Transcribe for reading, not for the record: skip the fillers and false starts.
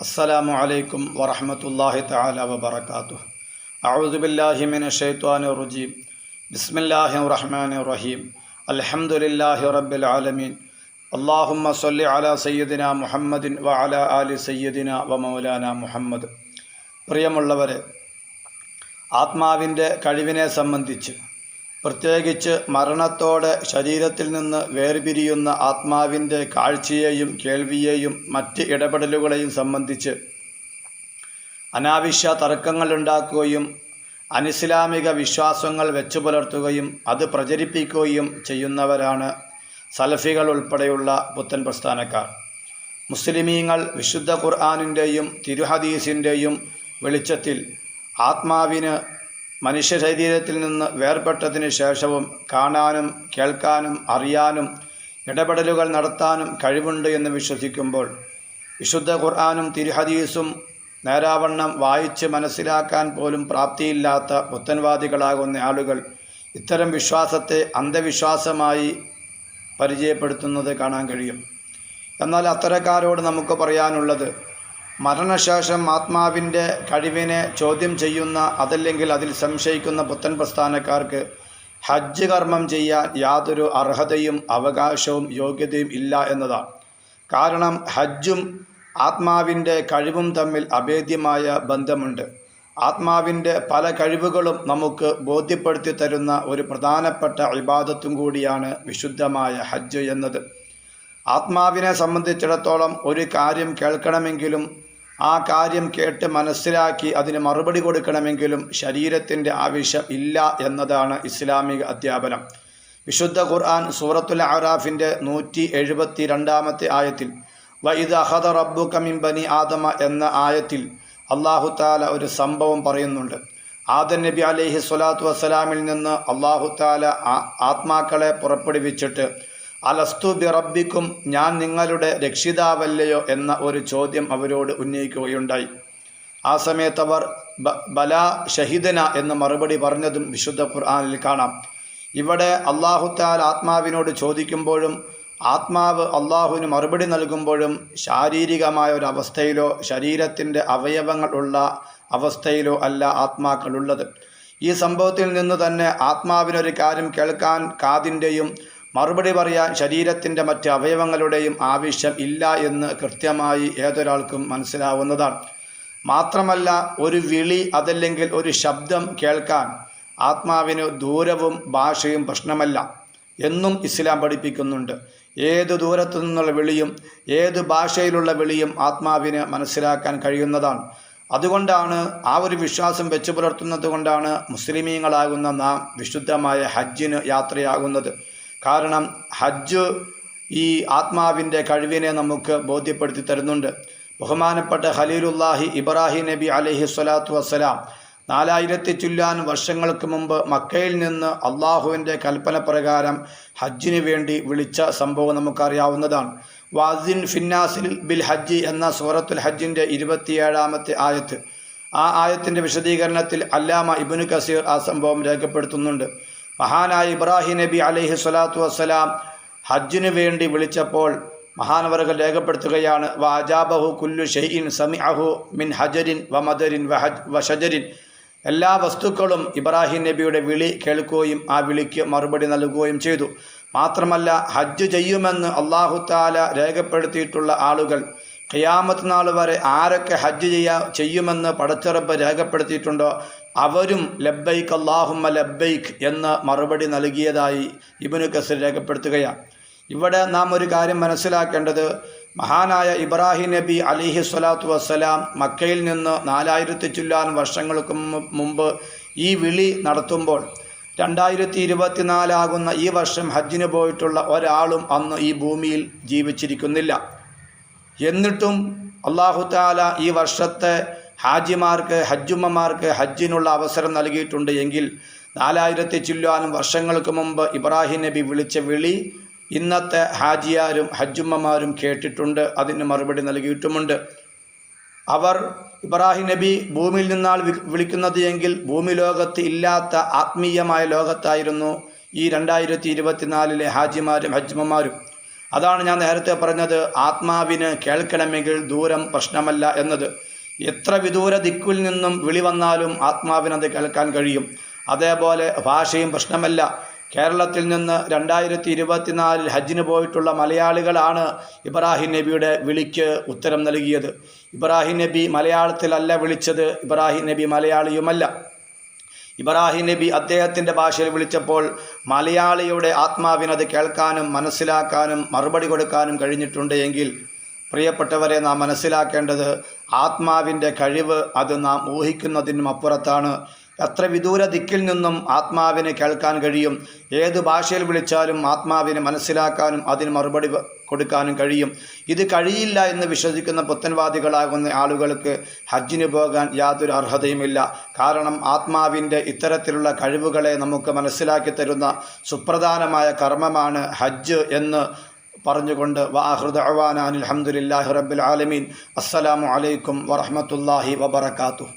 അസ്സലാമു അലൈക്കും വറഹ്മത്തുള്ളാഹി തആല വബറകാതുഹു. അഊദു ബില്ലാഹി മിനശ് ശൈത്വാനിർ റജീം. ബിസ്മില്ലാഹിർ റഹ്മാനിർ റഹീം. അൽഹംദുലില്ലാഹി റബ്ബിൽ ആലമീൻ. അല്ലാഹുമ്മ സ്വല്ലി അലാ സയ്യിദിനാ മുഹമ്മദിൻ വ അലാ ആലി സയ്യിദിനാ വ മൗലാനാ മുഹമ്മദ്. പ്രിയമുള്ളവരെ, ആത്മാവിൻ്റെ കഴിവിനെ സംബന്ധിച്ച്, പ്രത്യേകിച്ച് മരണത്തോടെ ശരീരത്തിൽ നിന്ന് വേർപിരിയുന്ന ആത്മാവിൻ്റെ കാഴ്ചയെയും കേൾവിയെയും മറ്റ് ഇടപെടലുകളെയും സംബന്ധിച്ച് അനാവശ്യ തർക്കങ്ങളുണ്ടാക്കുകയും അനിസ്ലാമിക വിശ്വാസങ്ങൾ വെച്ചു പുലർത്തുകയും അത് പ്രചരിപ്പിക്കുകയും ചെയ്യുന്നവരാണ് സലഫികൾ ഉൾപ്പെടെയുള്ള പുത്തൻ പ്രസ്ഥാനക്കാർ. മുസ്ലിമീങ്ങൾ വിശുദ്ധ ഖുർആനിൻ്റെയും തിരുഹദീസിൻ്റെയും വെളിച്ചത്തിൽ ആത്മാവിന് മനുഷ്യ ശരീരത്തിൽ നിന്ന് വേർപെട്ടതിന് ശേഷവും കാണാനും കേൾക്കാനും അറിയാനും ഇടപെടലുകൾ നടത്താനും കഴിവുണ്ട് എന്ന് വിശ്വസിക്കുമ്പോൾ, വിശുദ്ധ ഖുർആനും തിരുഹദീസും നേരാവണ്ണം വായിച്ച് മനസ്സിലാക്കാൻ പോലും പ്രാപ്തിയില്ലാത്ത പുത്തൻവാദികളാകുന്ന ആളുകൾ ഇത്തരം വിശ്വാസത്തെ അന്ധവിശ്വാസമായി പരിചയപ്പെടുത്തുന്നത് കാണാൻ കഴിയും. എന്നാൽ അത്തരക്കാരോട് നമുക്ക് പറയാനുള്ളത്, മരണശേഷം ആത്മാവിൻ്റെ കഴിവിനെ ചോദ്യം ചെയ്യുന്ന, അതല്ലെങ്കിൽ അതിൽ സംശയിക്കുന്ന പുത്തൻ പ്രസ്ഥാനക്കാർക്ക് ഹജ്ജ് കർമ്മം ചെയ്യാൻ യാതൊരു അർഹതയും അവകാശവും യോഗ്യതയും ഇല്ല എന്നതാണ്. കാരണം ഹജ്ജും ആത്മാവിൻ്റെ കഴിവും തമ്മിൽ അഭേദ്യമായ ബന്ധമുണ്ട്. ആത്മാവിൻ്റെ പല കഴിവുകളും നമുക്ക് ബോധ്യപ്പെടുത്തി തരുന്ന ഒരു പ്രധാനപ്പെട്ട ഇബാദത്തും കൂടിയാണ് വിശുദ്ധമായ ഹജ്ജ് എന്നത്. ആത്മാവിനെ സംബന്ധിച്ചിടത്തോളം ഒരു കാര്യം കേൾക്കണമെങ്കിലും ആ കാര്യം കേട്ട് മനസ്സിലാക്കി അതിന് മറുപടി കൊടുക്കണമെങ്കിലും ശരീരത്തിൻ്റെ ആവശ്യം ഇല്ല എന്നതാണ് ഇസ്ലാമിക അധ്യാപനം. വിശുദ്ധ ഖുർആൻ സൂറത്തുൽ അറാഫിൻ്റെ 172 ആയത്തിൽ വഇദ അഖദ റബ്ബുക മിൻ ബനി ആദമ എന്ന ആയത്തിൽ അല്ലാഹു തആല ഒരു സംഭവം പറയുന്നുണ്ട്. ആദം നബി അലൈഹി സ്വലാത്തു വസ്സലാമിൽ നിന്ന് അല്ലാഹു തആല ആത്മാക്കളെ പുറപ്പെടുവിച്ചിട്ട് അലസ്തു ബി റബ്ബിക്കും, ഞാൻ നിങ്ങളുടെ രക്ഷിതാവല്ലയോ എന്ന ഒരു ചോദ്യം അവരോട് ഉന്നയിക്കുകയുണ്ടായി. ആ സമയത്ത് അവർ ബലാ ഷഹിദന എന്ന് മറുപടി പറഞ്ഞതും വിശുദ്ധ ഖുർആനിൽ കാണാം. ഇവിടെ അല്ലാഹു തആല ആത്മാവിനോട് ചോദിക്കുമ്പോഴും ആത്മാവ് അല്ലാഹുവിന് മറുപടി നൽകുമ്പോഴും ശാരീരികമായ ഒരു അവസ്ഥയിലോ ശരീരത്തിൻ്റെ അവയവങ്ങൾ ഉള്ള അവസ്ഥയിലോ അല്ല ആത്മാക്കളുള്ളത്. ഈ സംഭവത്തിൽ നിന്ന് തന്നെ ആത്മാവിനൊരു കാര്യം കേൾക്കാൻ കാതിൻ്റെയും മറുപടി പറയാൻ ശരീരത്തിൻ്റെ മറ്റ് അവയവങ്ങളുടെയും ആവശ്യം ഇല്ല എന്ന് കൃത്യമായി ഏതൊരാൾക്കും മനസ്സിലാവുന്നതാണ്. മാത്രമല്ല, ഒരു വിളി അതല്ലെങ്കിൽ ഒരു ശബ്ദം കേൾക്കാൻ ആത്മാവിന് ദൂരവും ഭാഷയും പ്രശ്നമല്ല എന്നും ഇസ്ലാം പഠിപ്പിക്കുന്നുണ്ട്. ഏത് ദൂരത്തു നിന്നുള്ള വിളിയും ഏത് ഭാഷയിലുള്ള വിളിയും ആത്മാവിന് മനസ്സിലാക്കാൻ കഴിയുന്നതാണ്. അതുകൊണ്ടാണ്, ആ ഒരു വിശ്വാസം വെച്ചു പുലർത്തുന്നത് കൊണ്ടാണ് മുസ്ലിമീങ്ങളാകുന്ന നാം വിശുദ്ധമായ ഹജ്ജിന് യാത്രയാകുന്നത്. കാരണം ഹജ്ജ് ഈ ആത്മാവിൻ്റെ കഴിവിനെ നമുക്ക് ബോധ്യപ്പെടുത്തി തരുന്നുണ്ട്. ബഹുമാനപ്പെട്ട ഖലീലുല്ലാഹി ഇബ്രാഹിം നബി അലൈഹി സ്വലാത്തു വസ്സലാം 4000 ചില്ലാൻ വർഷങ്ങൾക്ക് മുമ്പ് മക്കയിൽ നിന്ന് അള്ളാഹുവിൻ്റെ കൽപ്പന പ്രകാരം ഹജ്ജിന് വേണ്ടി വിളിച്ച സംഭവം നമുക്കറിയാവുന്നതാണ്. വാസിൻ ഫിന്നാസിൽ ബിൽ ഹജ്ജി എന്ന സൂറത്തുൽ ഹജ്ജിൻ്റെ 27 ആയത്ത്, ആ ആയത്തിൻ്റെ വിശദീകരണത്തിൽ അല്ലാമ ഇബ്നു കസീർ ആ സംഭവം രേഖപ്പെടുത്തുന്നുണ്ട്. മഹാനായ ഇബ്രാഹിം നബി അലൈഹി സ്വലാത്തു വസ്സലാം ഹജ്ജിന് വേണ്ടി വിളിച്ചപ്പോൾ മഹാനവറുകൾ രേഖപ്പെടുത്തുകയാണ്, വഅജാബഹു കുല്ലു ഷൈഇൻ സമിഅഹു മിൻ ഹജരിൻ വമദരിൻ വശജരിൻ, എല്ലാ വസ്തുക്കളും ഇബ്രാഹിം നബിയുടെ വിളി കേൾക്കുകയും ആ വിളിക്ക് മറുപടി നൽകുകയും ചെയ്തു. മാത്രമല്ല, ഹജ്ജ് ചെയ്യുമെന്ന് അല്ലാഹു തആല രേഖപ്പെടുത്തിയിട്ടുള്ള ആളുകൾ ഖിയാമത്ത് നാൾ വരെ ആരൊക്കെ ഹജ്ജ് ചെയ്യുമെന്ന് പടച്ചിറപ്പ് രേഖപ്പെടുത്തിയിട്ടുണ്ടോ അവരും ലബ്ബൈക്ക് അല്ലാഹുമ്മ ലബ്ബൈക്ക് എന്ന് മറുപടി നൽകിയതായി ഇബ്നു കസീർ രേഖപ്പെടുത്തുകയാണ്. ഇവിടെ നാം ഒരു കാര്യം മനസ്സിലാക്കേണ്ടത്, മഹാനായ ഇബ്രാഹിം നബി അലൈഹി സ്വലാത്തു വസ്സലാം മക്കയിൽ നിന്ന് 4000 ചില്ലാൻ വർഷങ്ങൾക്ക് മുമ്പ് ഈ വിളി നടത്തുമ്പോൾ 2024 ആകുന്ന ഈ വർഷം ഹജ്ജിന് പോയിട്ടുള്ള ഒരാളും അന്ന് ഈ ഭൂമിയിൽ ജീവിച്ചിരിക്കുന്നില്ല. എന്നിട്ടും അല്ലാഹു തആല ഈ വർഷത്തെ ഹാജിമാർക്ക്, ഹജ്ജുമ്മമാർക്ക് ഹജ്ജിനുള്ള അവസരം നൽകിയിട്ടുണ്ട് എങ്കിൽ 4000 ചില്ലാനും വർഷങ്ങൾക്ക് മുമ്പ് ഇബ്രാഹിം നബി വിളിച്ച വിളി ഇന്നത്തെ ഹാജിയാരും ഹജ്ജുമ്മമാരും കേട്ടിട്ടുണ്ട്, അതിന് മറുപടി നൽകിയിട്ടുമുണ്ട്. അവർ ഇബ്രാഹിം നബി ഭൂമിയിൽ നിന്നാണ് വിളിക്കുന്നത് എങ്കിൽ ഭൂമി ലോകത്ത് ഇല്ലാത്ത ആത്മീയമായ ലോകത്തായിരുന്നു ഈ 2024 ഹാജിമാരും ഹജ്ജുമ്മമാരും. അതാണ് ഞാൻ നേരത്തെ പറഞ്ഞത്, ആത്മാവിന് കേൾക്കണമെങ്കിൽ ദൂരം പ്രശ്നമല്ല എന്നത്. എത്ര വിദൂര ദിക്കിൽ നിന്നും വിളി വന്നാലും ആത്മാവിനത് കേൾക്കാൻ കഴിയും. അതേപോലെ ഭാഷയും പ്രശ്നമല്ല. കേരളത്തിൽ നിന്ന് 2024 ഹജ്ജിന് പോയിട്ടുള്ള മലയാളികളാണ് ഇബ്രാഹിം നബിയുടെ വിളിക്ക് ഉത്തരം നൽകിയത്. ഇബ്രാഹിം നബി മലയാളത്തിലല്ല വിളിച്ചത്, ഇബ്രാഹിം നബി മലയാളിയുമല്ല. ഇബ്രാഹിം നബി അദ്ദേഹത്തിൻ്റെ ഭാഷയിൽ വിളിച്ചപ്പോൾ മലയാളിയുടെ ആത്മാവിനത് കേൾക്കാനും മനസ്സിലാക്കാനും മറുപടി കൊടുക്കാനും കഴിഞ്ഞിട്ടുണ്ട് എങ്കിൽ പ്രിയപ്പെട്ടവരെ, നാം മനസ്സിലാക്കേണ്ടത് ആത്മാവിൻ്റെ കഴിവ് അത് നാം ഊഹിക്കുന്നതിനും അപ്പുറത്താണ്. എത്ര വിദൂര ദിക്കിൽ നിന്നും ആത്മാവിന് കേൾക്കാൻ കഴിയും. ഏത് ഭാഷയിൽ വിളിച്ചാലും ആത്മാവിന് മനസ്സിലാക്കാനും അതിന് മറുപടി കൊടുക്കാനും കഴിയും. ഇത് കഴിയില്ല എന്ന് വിശ്വസിക്കുന്ന പുത്തൻവാദികളാകുന്ന ആളുകൾക്ക് ഹജ്ജിന് പോകാൻ യാതൊരു അർഹതയുമില്ല. കാരണം ആത്മാവിൻ്റെ ഇത്തരത്തിലുള്ള കഴിവുകളെ നമുക്ക് മനസ്സിലാക്കി തരുന്ന സുപ്രധാനമായ കർമ്മമാണ് ഹജ്ജ് എന്ന് പറഞ്ഞുകൊണ്ട് വആഖിറു ദഅവാനാ അൽഹംദുലില്ലാഹി റബ്ബിൽ ആലമീൻ. അസ്സലാമു അലൈക്കും വറഹ്മത്തുള്ളാഹി വബറകാതുഹു.